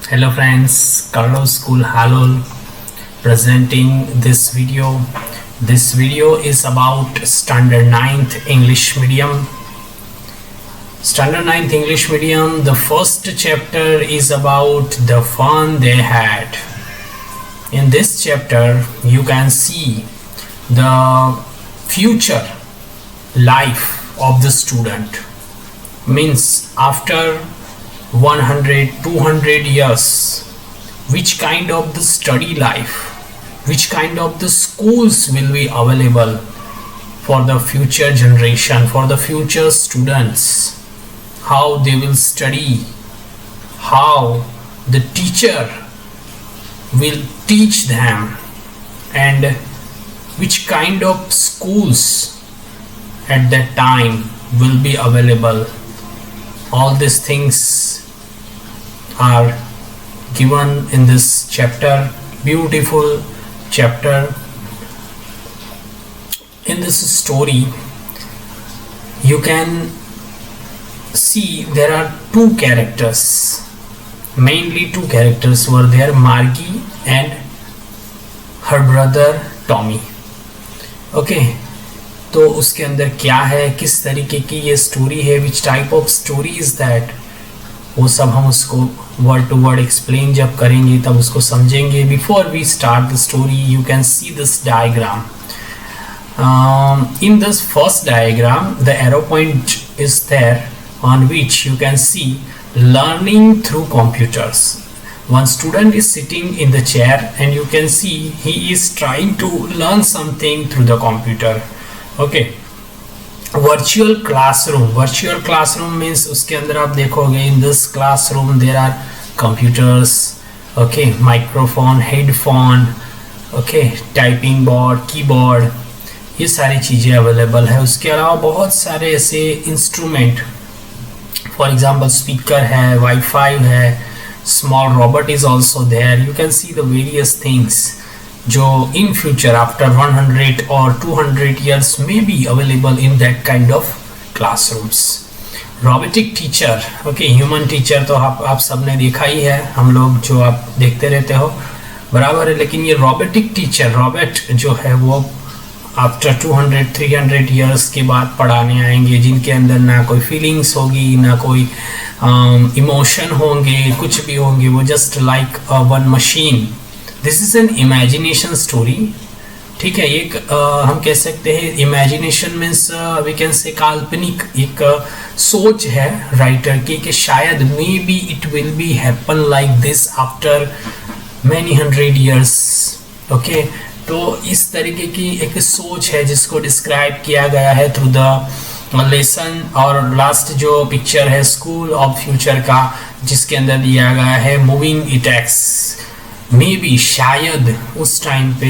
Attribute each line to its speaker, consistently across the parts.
Speaker 1: Hello friends, Carlos School Halol presenting this video. This video is about Standard 9th English Medium. Standard 9th English Medium, the first chapter is about the fun they had. In this chapter, you can see the future life of the student. Means after 100-200 years, which kind of the study life, which kind of the schools will be available for the future generation, for the future students, how they will study, how the teacher will teach them, and which kind of schools at that time will be available. All these things are given in this chapter, beautiful chapter. In this story, you can see there are two characters, mainly two characters were there, Margie and her brother Tommy. Okay, तो उसके अंदर क्या है, किस तरीके की ये story है, which type of story is that, वो सब हम उसको वर्ड टू वर्ड एक्सप्लेन जब करेंगे तब उसको समझेंगे. Before we start the story, you can see this diagram. In this first diagram, the arrow point is there on which you can see learning through computers. One student is sitting in the chair and you can see he is trying to learn something through the computer. Okay, virtual classroom means उसके अंदर आप देखोगे in this classroom there are computers, okay, microphone, headphone, okay, typing board, keyboard, ये सारी चीज़ें available है. उसके अलावा बहुत सारे ऐसे इंस्ट्रूमेंट, फॉर एग्जाम्पल स्पीकर है, वाईफाई है, small robot is also there. You can see the various things जो इन फ्यूचर आफ्टर 100 और 200 years may be available in that kind of classrooms. Robotic teacher, okay, human teacher तो आप सबने देखा ही है, हम लोग जो आप देखते रहते हो बराबर है. लेकिन ये रोबोटिक टीचर, रोबोट जो है वो आफ्टर 200-300 years के बाद पढ़ाने आएंगे, जिनके अंदर ना कोई फीलिंग्स होगी, ना कोई इमोशन होंगे, कुछ भी होंगे, वो just like one machine. This is an imagination story. ठीक है, एक हम कह सकते हैं imagination means we can say काल्पनिक एक सोच है राइटर की कि शायद may be it will be happen like this after many 100 years. Okay, तो इस तरीके की एक सोच है जिसको डिस्क्राइब किया गया है थ्रू द लेसन. और लास्ट जो पिक्चर है स्कूल ऑफ फ्यूचर का, जिसके अंदर दिया गया है मूविंग इटेक्स. मे बी शायद उस टाइम पे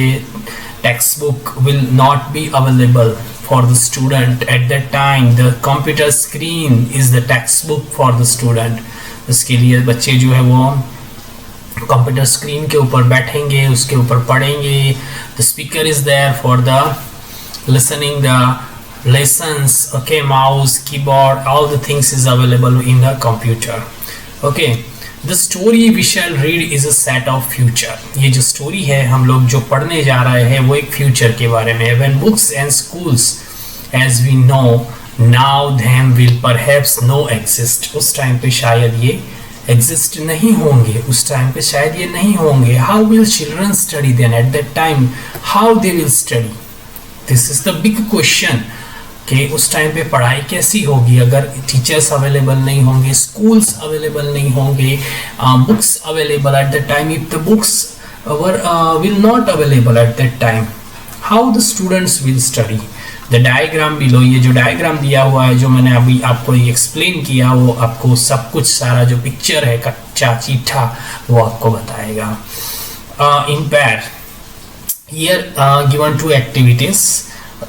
Speaker 1: text book will not be available for the student at that time. The computer screen is the text book for the student. इसके लिए बच्चे जो है वो कंप्यूटर स्क्रीन के ऊपर बैठेंगे, उसके ऊपर पढ़ेंगे. The speaker is there for the listening the lessons, okay, mouse, keyboard, all the things is available in the computer. Okay, the story we shall read is a set of future. ये जो story है हम लोग जो पढ़ने जा रहे हैं वो एक future के बारे में. When books and schools as we know now them will perhaps no exist. उस टाइम पे शायद ये exist नहीं होंगे, उस टाइम पे शायद ये नहीं होंगे. How will children study then at that time? How they will study? This is the big question. कि उस टाइम पे पढ़ाई कैसी होगी अगर टीचर्स अवेलेबल नहीं होंगे, स्कूल्स अवेलेबल नहीं होंगे, books available at that time. If the books will not available at that time, how the students will study. The diagram below, ये जो डायग्राम दिया हुआ है जो मैंने अभी आपको एक्सप्लेन किया, वो आपको सब कुछ सारा जो पिक्चर है कच्चा चीठा वो आपको बताएगा. इन पैर हियर गिवन 2 एक्टिविटीज.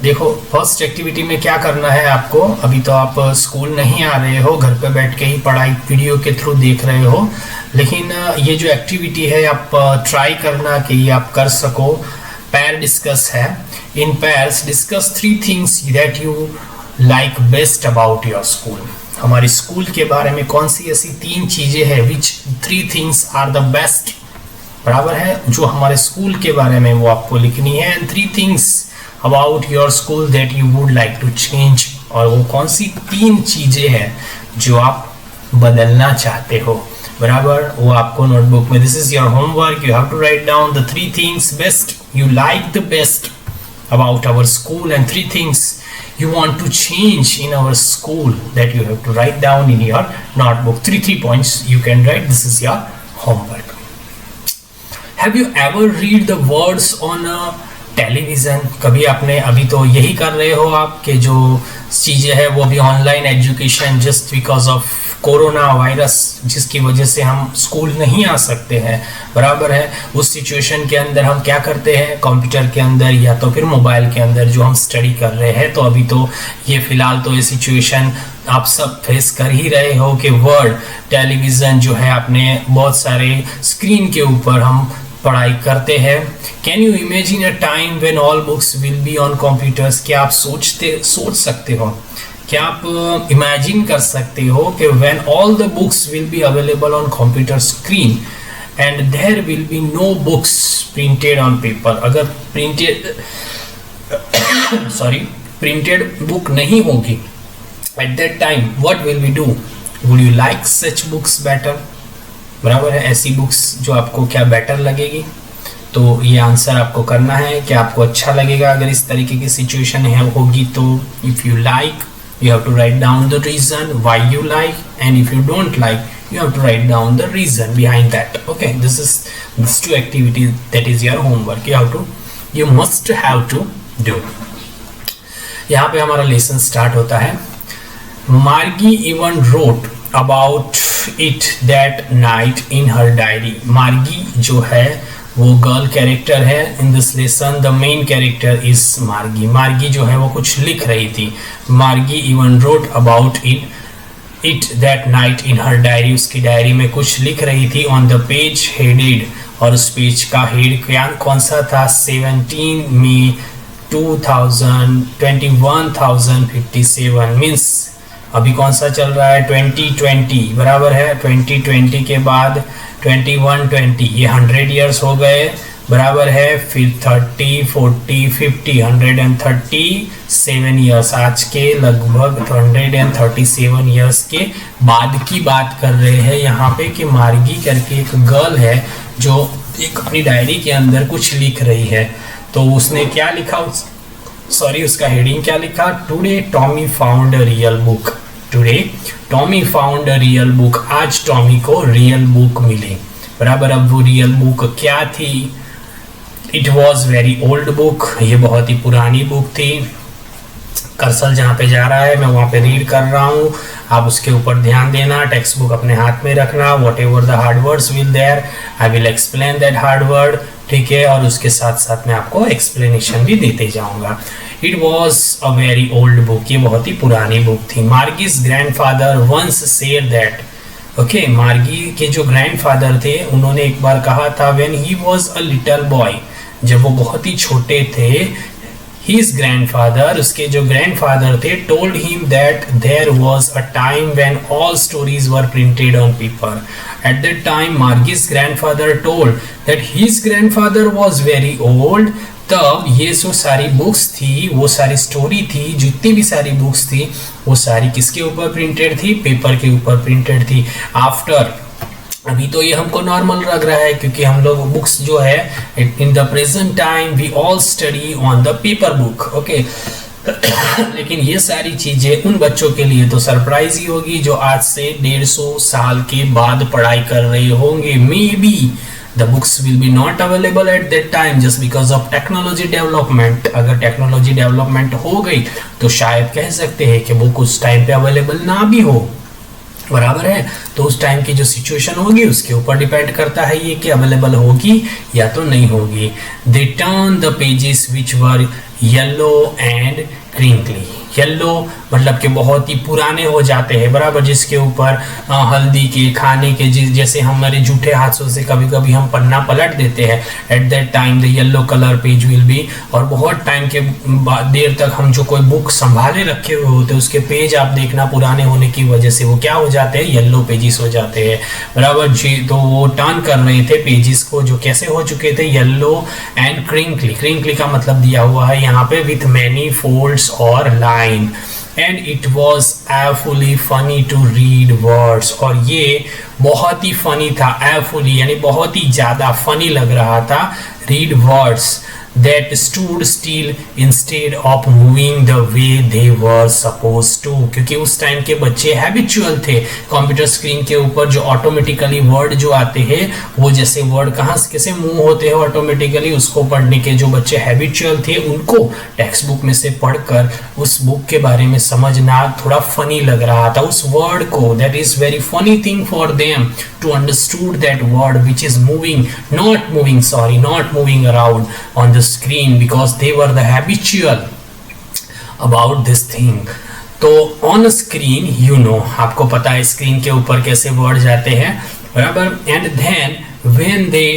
Speaker 1: देखो फर्स्ट एक्टिविटी में क्या करना है आपको, अभी तो आप स्कूल नहीं आ रहे हो, घर पे बैठ के ही पढ़ाई वीडियो के थ्रू देख रहे हो, लेकिन ये जो एक्टिविटी है आप ट्राई करना कि ये आप कर सको. पैर डिस्कस है. इन pairs discuss 3 things that you like best about your school. हमारे स्कूल के बारे में कौन सी ऐसी 3 चीजें हैं, विच 3 थिंग्स आर द बेस्ट, बराबर है, जो हमारे स्कूल के बारे में वो आपको लिखनी है। And 3 things about your school that you would like to change, और वो कौन सी 3 चीजें हैं जो आप बदलना चाहते हो, बराबर, वो आपको नोटबुक में, this is your homework, you have to write down the 3 things best you like the best about our school and 3 things you want to change in our school that you have to write down in your notebook. 3 points you can write. This is your homework. Have you ever read the words on a television? कभी आपने, अभी तो यही कर रहे हो आप कि जो चीज़ें हैं वो भी online education, just because of corona virus जिसकी वजह से हम स्कूल नहीं आ सकते हैं, बराबर है। उस सिचुएशन के अंदर हम क्या करते हैं, कंप्यूटर के अंदर या तो फिर मोबाइल के अंदर जो हम स्टडी कर रहे हैं। तो अभी तो ये फिलहाल तो ये सिचुएशन आप सब फेस कर ही रहे हो कि वर्ड टेलीविज़न जो है अपने बहुत सारे स्क्रीन के ऊपर हम पढ़ाई करते हैं। Can you imagine a time when all books will be on computers? क्या आप सोच सकते हो, क्या आप इमेजिन कर सकते हो कि when all the books will be available on computer screen and there will be no books printed on paper? अगर प्रिंटेड बुक नहीं होगी at that time, what will we do? Would you like such books better? बराबर है, ऐसी books जो आपको क्या better लगेगी? तो ये आंसर आपको करना है कि आपको अच्छा लगेगा अगर इस तरीके की सिचुएशन है होगी तो। If you like, you have to write down the reason why you like, and if you don't like, you have to write down the reason behind that. Okay, this 2 activities, that is your homework, you must have to do. यहाँ पे हमारा lesson start होता है। मार्गी even wrote about it that night in her diary. मार्गी जो है वो गर्ल कैरेक्टर है in this lesson, the main character is मार्गी। मार्गी जो है वो कुछ लिख रही थी। मार्गी even wrote about it that night in her diary, उसकी डायरी में कुछ लिख रही थी। ऑन द पेज हेडेड, और उस पेज का हेड क्या कौन सा था? 17 मई 21,057 मीन्स अभी कौन सा चल रहा है? 2020, बराबर है। 2020 के बाद 2120, ये 100 ईयर्स हो गए, बराबर है। फिर 30, 40, 50, 137 ईयर्स, आज के लगभग 137 ईयर्स के बाद की बात कर रहे हैं यहाँ पे कि मार्गी करके एक गर्ल है जो एक अपनी डायरी के अंदर कुछ लिख रही है। तो उसने क्या लिखा, उसका हेडिंग क्या लिखा? Today Tommy found a real book. Today Tommy found a real book, आज टॉमी को रियल बुक मिली, बराबर। अब वो रियल बुक क्या थी? It was very old book, ये बहुत ही पुरानी बुक थी। कर्सर जहाँ पे जा रहा है मैं वहाँ पे रीड कर रहा हूँ, आप उसके ऊपर ध्यान देना। टेक्स्ट बुक अपने हाथ में रखना। Whatever the hard words will there, I will explain that hard word, ठीक है, और उसके साथ साथ मैं आपको एक्सप्लेनेशन भी देते जाऊंगा। It was a very old book, ये बहुत ही पुरानी बुक थी। Margie's grandfather once said that, okay, Margie के जो ग्रैंडफादर थे उन्होंने एक बार कहा था, when he was a little boy, जब वो बहुत ही छोटे थे, his grandfather, उसके जो grandfather थे, told him that there was a time when all stories were printed on paper. At that time, Margie's grandfather told that his grandfather was very old. तब ये जो सारी बुक्स थी, वो सारी स्टोरी थी, जितनी भी सारी बुक्स थी, वो सारी किसके ऊपर प्रिंटेड थी? पेपर के ऊपर प्रिंटेड थी। आफ्टर, अभी तो ये हमको नॉर्मल लग रहा है क्योंकि हम लोग बुक्स जो है in the present time we all study on the paper book, okay. लेकिन ये सारी चीजें उन बच्चों के लिए तो सरप्राइज ही होगी जो आज से 150 साल के बाद पढ़ाई कर रहे होंगे। May be the books will B not available at that time just because of technology development. अगर टेक्नोलॉजी डेवलपमेंट हो गई तो शायद कह सकते हैं कि बुक उस टाइम पे अवेलेबल ना भी हो, बराबर है। तो उस टाइम की जो सिचुएशन होगी उसके ऊपर डिपेंड करता है ये कि अवेलेबल होगी या तो नहीं होगी। They turn the pages which were yellow and crinkly, yellow मतलब कि बहुत ही पुराने हो जाते हैं, बराबर, जिसके ऊपर हल्दी के खाने के जैसे हमारे जूठे हाथों से कभी कभी हम पन्ना पलट देते हैं, eight that time the yellow colour page will be, और बहुत टाइम के देर तक हम जो कोई बुक संभाले रखे हुए होते हैं उसके पेज आप देखना पुराने होने की वजह से वो क्या हो जाते हैं, येलो पेजेस हो जाते हैं, बराबर जी। तो वो टर्न कर रहे थे पेजेस को जो कैसे हो चुके थे, येलो एंड क्रिंकली, क्रिंकली का मतलब दिया हुआ है यहाँ पे विथ मैनी फोल्ड्स और line, and it was awfully funny to read words, और ये बहुत ही फनी था, एफुली यानी बहुत ही ज्यादा फनी लग रहा था, read words that stood still instead of moving the way they were supposed to, क्योंकि उस टाइम के बच्चे हैबिचुअल थे कंप्यूटर स्क्रीन के ऊपर जो ऑटोमेटिकली वर्ड जो आते हैं वो जैसे वर्ड कहाँ से कैसे मूव होते हैं ऑटोमेटिकली, उसको पढ़ने के जो बच्चे हैबिचुअल थे उनको टेक्स्ट बुक में से पढ़कर उस बुक के बारे में समझना थोड़ा फनी लग रहा था उस वर्ड को, that is very funny thing for them to understood that word which is not moving around on the screen because they were the habitual about this thing. तो on screen आपको पता है screen के ऊपर कैसे word जाते हैं, बराबर, and then when they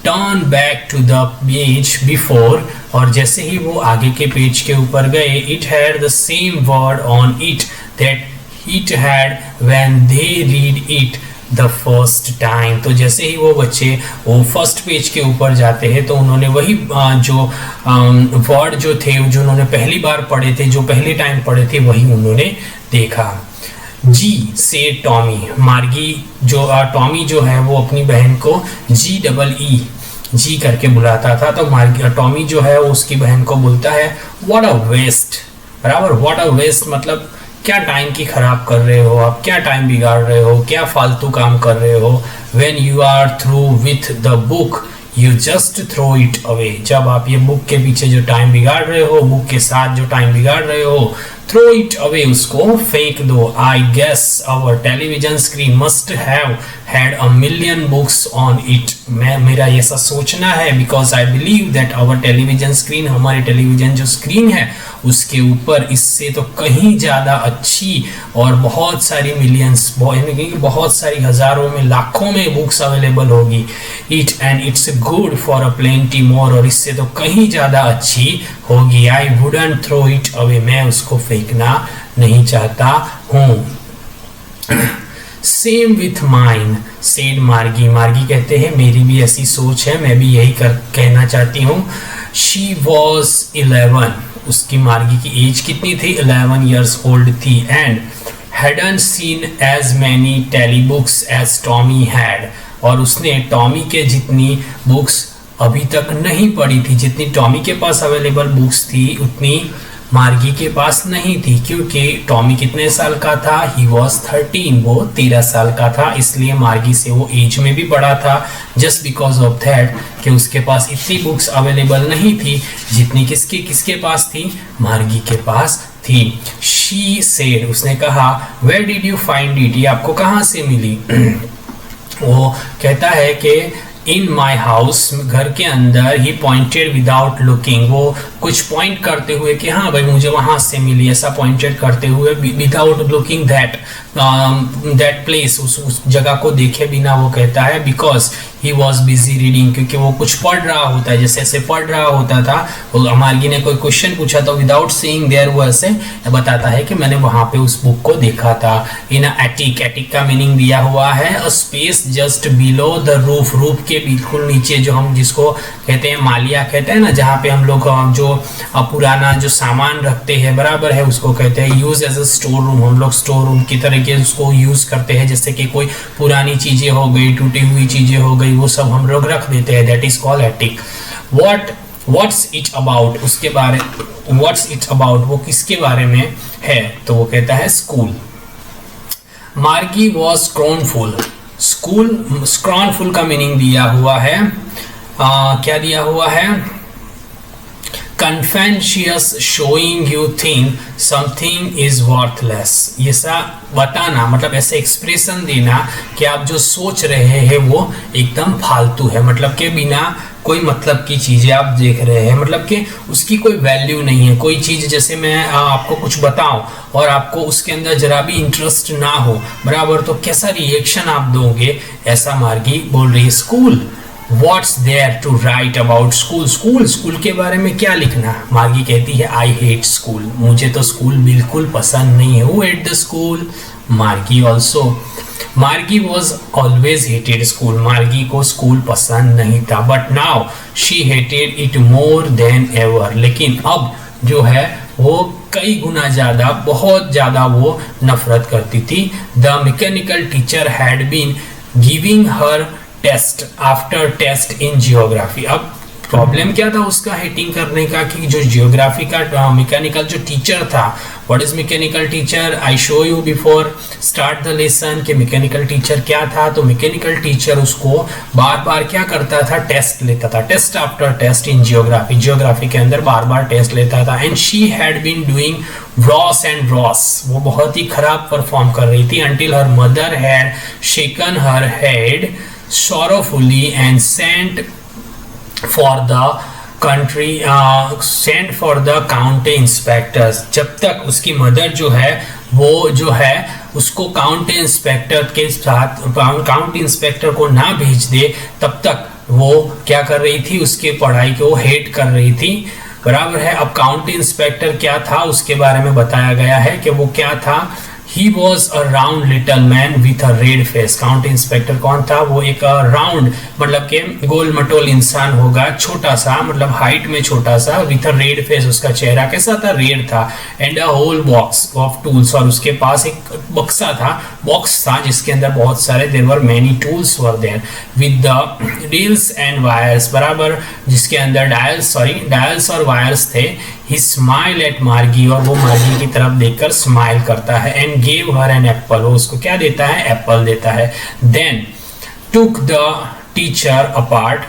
Speaker 1: turn back to the page before, और जैसे ही वो आगे के पेज के ऊपर गए, it had the same word on it that it had when they read it the first time. तो जैसे ही वो बच्चे वो फर्स्ट पेज के ऊपर जाते हैं तो उन्होंने वही जो वर्ड जो थे जो उन्होंने पहली बार पढ़े थे, जो पहले टाइम पढ़े थे, वही उन्होंने देखा। जी से टॉमी, मार्गी जो टॉमी जो है वो अपनी बहन को जी करके बुलाता था, तो मार्गी टॉमी जो है वो उसकी बहन को बोलता है व्हाट अ वेस्ट, बराबर, व्हाट अ वेस्ट मतलब क्या टाइम की खराब कर रहे हो आप, क्या टाइम बिगाड़ रहे हो, क्या फालतू काम कर रहे हो, when you are through with the book you just throw it away, जब आप ये बुक के पीछे जो टाइम बिगाड़ रहे हो, बुक के साथ जो टाइम बिगाड़ रहे हो, थ्रो इट अवे, उसको फेंक दो। I guess our television screen must have had a million books on it, मेरा ऐसा सोचना है, because I believe that our television screen, हमारे टेलीविजन जो स्क्रीन है उसके ऊपर इससे तो कहीं ज़्यादा अच्छी और बहुत सारी मिलियंस, बहुत सारी हज़ारों में लाखों में बुक्स अवेलेबल होगी, it and it's good for a plenty more, और इससे तो कहीं ज़्यादा अच्छी होगी। I wouldn't throw it away, मैं उसको फेंकना नहीं चाहता हूँ। सेम विथ माइन सेड मार्गी, मार्गी कहते हैं मेरी भी ऐसी सोच है, मैं भी यही कहना चाहती हूँ। शी वॉज 11, उसकी मार्गी की एज कितनी थी, 11 years old थी, and hadn't seen as many tally books as Tommy had, और उसने टॉमी के जितनी बुक्स अभी तक नहीं पढ़ी थी, जितनी टॉमी के पास अवेलेबल बुक्स थी उतनी मार्गी के पास नहीं थी, क्योंकि टॉमी कितने साल का था, ही वॉज 13, वो 13 साल का था, इसलिए मार्गी से वो एज में भी बड़ा था, जस्ट बिकॉज ऑफ दैट कि उसके पास इतनी बुक्स अवेलेबल नहीं थी जितनी किसके पास थी, मार्गी के पास थी। शी सेड, उसने कहा where did you find it, ये आपको कहाँ से मिली। वो कहता है कि इन माई हाउस, घर के अंदर, ही पॉइंटेड विदाउट लुकिंग, वो कुछ पॉइंट करते हुए कि हाँ भाई मुझे वहां से मिली, ऐसा पॉइंटेड करते हुए विदाउट लुकिंग दैट प्लेस, उस जगह को देखे बिना वो कहता है because he was busy reading, क्योंकि वो कुछ पढ़ रहा होता है, जैसे ऐसे पढ़ रहा होता था, मार्गी ने कोई क्वेश्चन पूछा तो विदाउट सीइंग देयर वो ऐसे बताता है कि मैंने वहां पे उस बुक को देखा था। इन एटिक, एटिक का मीनिंग दिया हुआ है a space just below the roof, roof के बिल्कुल नीचे, जो हम जिसको कहते हैं मालिया कहते हैं ना, जहाँ पे हम लोग जो पुराना जो सामान रखते हैं, बराबर है, उसको कहते हैं use as a store room, हम लोग स्टोर रूम की तरह के उसको यूज करते हैं, जैसे कि कोई पुरानी चीजें हो गई, टूटी हुई चीजें हो गई, वो सब हम लोग रख देते हैं, that is called attic. What's it about, उसके बारे, व्हाट्स इट अबाउट वो किसके बारे में है, तो वो कहता है स्कूल। मार्गी वॉज स्क्रॉनफुल, स्कूल, स्क्रॉनफुल का मीनिंग दिया हुआ है, क्या दिया हुआ है, Confucius showing you think something is worthless, ये सा बताना मतलब ऐसे एक्सप्रेशन देना कि आप जो सोच रहे हैं वो एकदम फालतू है, मतलब के बिना कोई मतलब की चीजें आप देख रहे हैं, मतलब कि उसकी कोई वैल्यू नहीं है। कोई चीज जैसे मैं आपको कुछ बताऊं और आपको उसके अंदर जरा भी इंटरेस्ट ना हो बराबर, तो कैसा रिएक्शन आप दोगे, ऐसा मार्गी बोल रही है। School, What's there to write about school? School के बारे में क्या लिखना। मार्गी कहती है I hate school, मुझे तो स्कूल बिल्कुल पसंद नहीं है। Who hate the school? मार्गी also. मार्गी was always hated school, मार्गी को स्कूल पसंद नहीं था। But now she hated it more than ever, लेकिन अब जो है वो कई गुना ज्यादा, बहुत ज्यादा वो नफरत करती थी। The mechanical teacher had been giving her test after test in geography. अब प्रॉब्लम क्या था उसका हेटिंग करने का कि जो जियोग्राफी का मैकेनिकल जो टीचर था, what is mechanical teacher, I show you before start the lesson कि मैकेनिकल टीचर क्या था। तो मैकेनिकल टीचर उसको बार बार क्या करता था, टेस्ट लेता था, test after test in geography, geography के अंदर बार बार टेस्ट लेता था। And she had been doing worse and worse, वो बहुत ही खराब परफॉर्म कर रही थी। Until her mother had shaken her head sorrowfully and sent for the county inspectors, जब तक उसकी मदर जो है वो जो है उसको काउंटी इंस्पेक्टर के साथ, काउंटी इंस्पेक्टर को ना भेज दे, तब तक वो क्या कर रही थी, उसके पढ़ाई को हेट कर रही थी बराबर है। अब काउंटी इंस्पेक्टर क्या था उसके बारे में बताया गया है कि वो क्या था। He was a round little man with a red face. County inspector कौन था, वो एक राउंड मतलब के गोल मटोल इंसान होगा, छोटा सा मतलब हाइट में छोटा सा, with a red face, उसका चेहरा कैसा था, रेड था। and a whole box of tools, और उसके पास एक बक्सा था, बॉक्स था जिसके अंदर बहुत सारे there were many tools were there with the dials and wires, बराबर जिसके अंदर डायल्स और वायर्स थे। He smiled at मार्गी, और वो मार्गी की तरफ देखकर स्माइल करता है। and gave her an apple, वो उसको क्या देता है, एप्पल देता है। then took the teacher apart.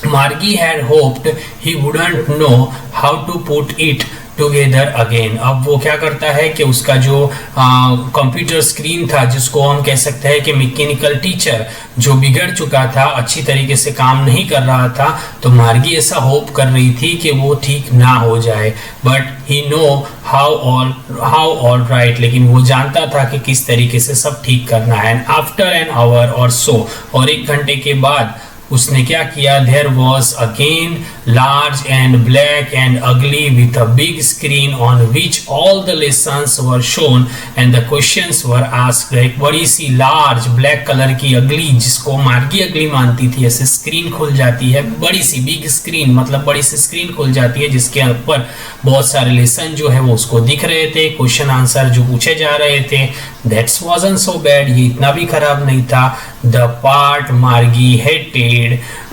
Speaker 1: मार्गी had hoped he wouldn't know how to put it together again. अब वो क्या करता है कि उसका जो कंप्यूटर स्क्रीन था, जिसको हम कह सकते हैं कि मैकेनिकल टीचर जो बिगड़ चुका था, अच्छी तरीके से काम नहीं कर रहा था, तो मार्गी ऐसा होप कर रही थी कि वो ठीक ना हो जाए। But he know how all right, लेकिन वो जानता था कि किस तरीके से सब ठीक करना है। एंड आफ्टर एन आवर और सो, और एक घंटे के बाद उसने क्या किया, there was again large and black and ugly with a big screen on which all the lessons were shown and the questions were asked. एक बड़ी सी लार्ज ब्लैक कलर की अगली, जिसको मार्गी अगली मानती थी, ऐसे स्क्रीन खुल जाती है, बड़ी सी बिग स्क्रीन मतलब बड़ी सी स्क्रीन खुल जाती है जिसके ऊपर बहुत सारे लेसन जो है वो उसको दिख रहे थे, क्वेश्चन आंसर जो पूछे जा रहे थे। दैट्स वाज़न्ट सो बैड, ये इतना भी खराब नहीं था। द पार्ट मार्गी हेटेड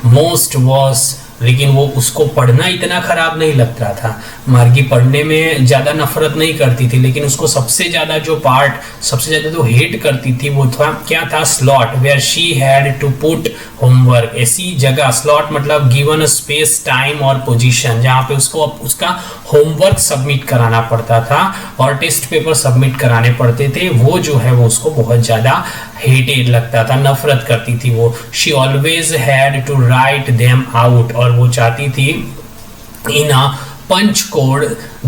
Speaker 1: मोस्ट वॉज, लेकिन वो उसको पढ़ना इतना खराब नहीं लगता था। मार्गी पढ़ने में ज़्यादा नफरत नहीं करती थी, लेकिन उसको सबसे ज़्यादा जो पार्ट, सबसे ज़्यादा जो हेट करती थी वो था क्या था, slot, where she had to put homework. ऐसी जगह, स्लॉट मतलब गिवन अ स्पेस, टाइम और पोजीशन, जहाँ पे उसको उसका होमवर्क सबमिट कराना पड़ता था और टेस्ट पेपर सबमिट कराने पड़ते थे, वो जो है वो उसको बहुत ज़्यादा हेटेड लगता था, नफरत करती थी वो। She always had to write them out, और वो चाहती थी in a punch code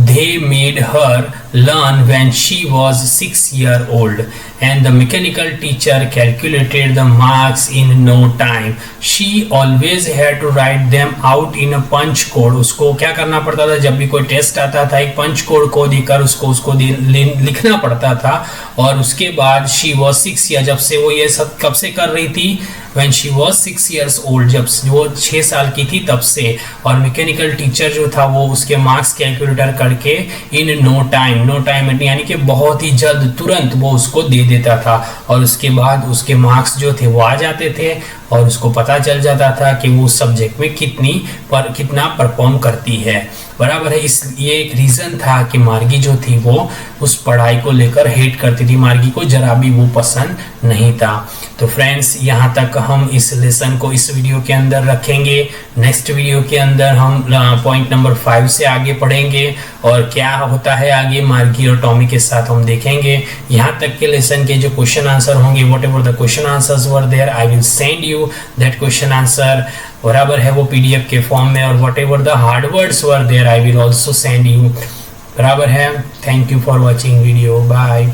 Speaker 1: they made her learn when she was 6 years old, and the mechanical teacher calculated the marks in no time. She always had to write them out in a punch code. उसको क्या करना पड़ता था, जब भी कोई test आता था एक पंच कोड को देकर उसको लिखना पड़ता था। और उसके बाद she was 6 years, जब से वो ये सब कब से कर रही थी, when she was 6 years old, जब वो 6 साल की थी तब से। और मैकेनिकल टीचर जो था वो उसके मार्क्स कैलकुलेटर करके इन नो टाइम यानी कि बहुत ही जल्द, तुरंत वो उसको दे देता था, और उसके बाद उसके मार्क्स जो थे वो आ जाते थे और उसको पता चल जाता था कि वो सब्जेक्ट में कितना परफॉर्म करती है। बराबर है। इस ये एक रीजन था कि मार्गी जो थी वो उस पढ़ाई को लेकर हेट करती थी, मार्गी को जरा भी वो पसंद नहीं था। तो फ्रेंड्स यहाँ तक हम इस लेसन को इस वीडियो के अंदर रखेंगे। नेक्स्ट वीडियो के अंदर हम पॉइंट नंबर 5 से आगे पढ़ेंगे और क्या होता है आगे मार्गी और टॉमी के साथ हम देखेंगे। यहाँ तक के लेसन के जो क्वेश्चन आंसर होंगे, whatever the question answers were there, I will send you that question answer, बराबर है, वो पीडीएफ के फॉर्म में। और whatever the hard words were there I will also send you, बराबर है। Thank you for watching video, bye.